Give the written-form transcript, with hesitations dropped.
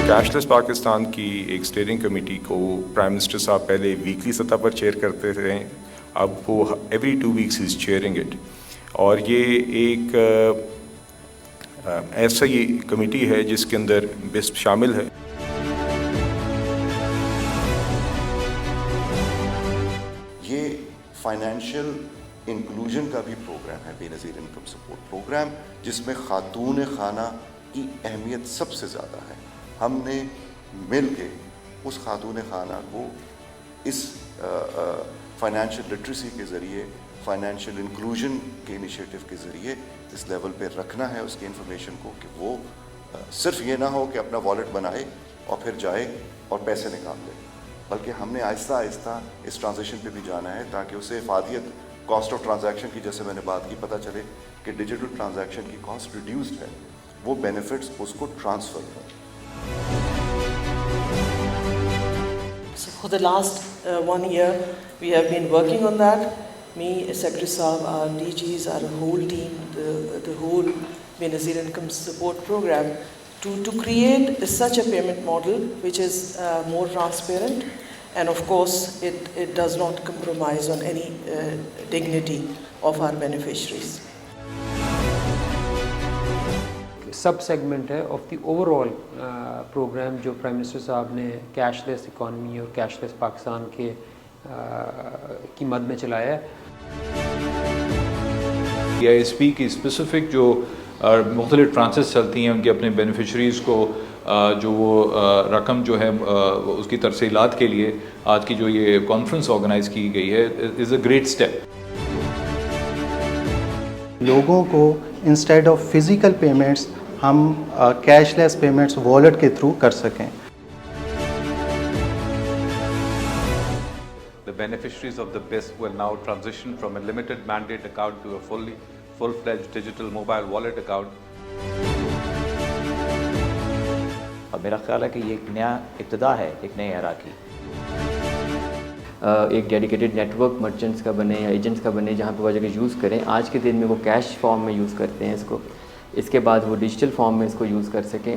Cashless Pakistan की एक steering committee को प्राइम मिनिस्टर साहब पहले वीकली सतह पर चेयर करते थे, अब वो every 2 weeks is chairing it. और ये एक ऐसा ही कमेटी है जिसके अंदर बेस्ट शामिल है। ये फाइनेंशियल इंक्लूजन का भी प्रोग्राम है, बेनज़ीर इनकम सपोर्ट प्रोग्राम, जिसमें खातून खाना की अहमियत सबसे ज़्यादा है। हमने मिल के उस खातून खाना को इस फाइनेंशियल लिटरेसी के ज़रिए, फाइनेंशियल इंक्लूजन के इनिशिएटिव के ज़रिए इस लेवल पे रखना है उसकी इन्फॉर्मेशन को, कि वो सिर्फ ये ना हो कि अपना वॉलेट बनाए और फिर जाए और पैसे निकाल ले, बल्कि हमने आहिस्ता आहिस्ता इस ट्रांजिशन पे भी जाना है ताकि उसे इफादियत कॉस्ट ऑफ ट्रांजैक्शन की, जैसे मैंने बात की, पता चले कि डिजिटल ट्रांजैक्शन की कॉस्ट रिड्यूस्ड है, वो बेनिफिट्स उसको ट्रांसफ़र हो। So for the last 1 year, we have been working on that. Me, Secretary Saab, our DGs, our whole team, the whole Benazir Income Support Program, to create such a payment model which is more transparent, and of course it does not compromise on any dignity of our beneficiaries. सब segment है of the overall programme जो prime minister साहब ने cashless economy और cashless Pakistan के की मद में चलाया है। DISP की स्पेसिफिक जो मुख्तलिफ ट्रांसेस चलती हैं, उनके अपने बेनिफिशरीज़ को जो वो रकम जो है उसकी तरसीलात के लिए आज की जो ये कॉन्फ्रेंस ऑर्गेनाइज़ की गई है इज़ अ ग्रेट स्टेप। लोगों को इंस्टेड ऑफ फिज़िकल पेमेंट्स हम कैशलेस पेमेंट्स वॉलेट के थ्रू कर सकें। The beneficiaries of the BISP will now transition from a limited mandate account to a full-fledged digital mobile wallet account. और मेरा ख्याल है कि ये एक नया इब्तिदा है एक नए एरा की। एक डेडिकेटेड नेटवर्क मर्चेंट्स का बने या एजेंट्स का बने जहाँ पे वो जगह यूज़ करें। आज के दिन में वो कैश फॉर्म में यूज़ करते हैं इसको, इसके बाद वो डिजिटल फॉर्म में इसको यूज़ कर सकें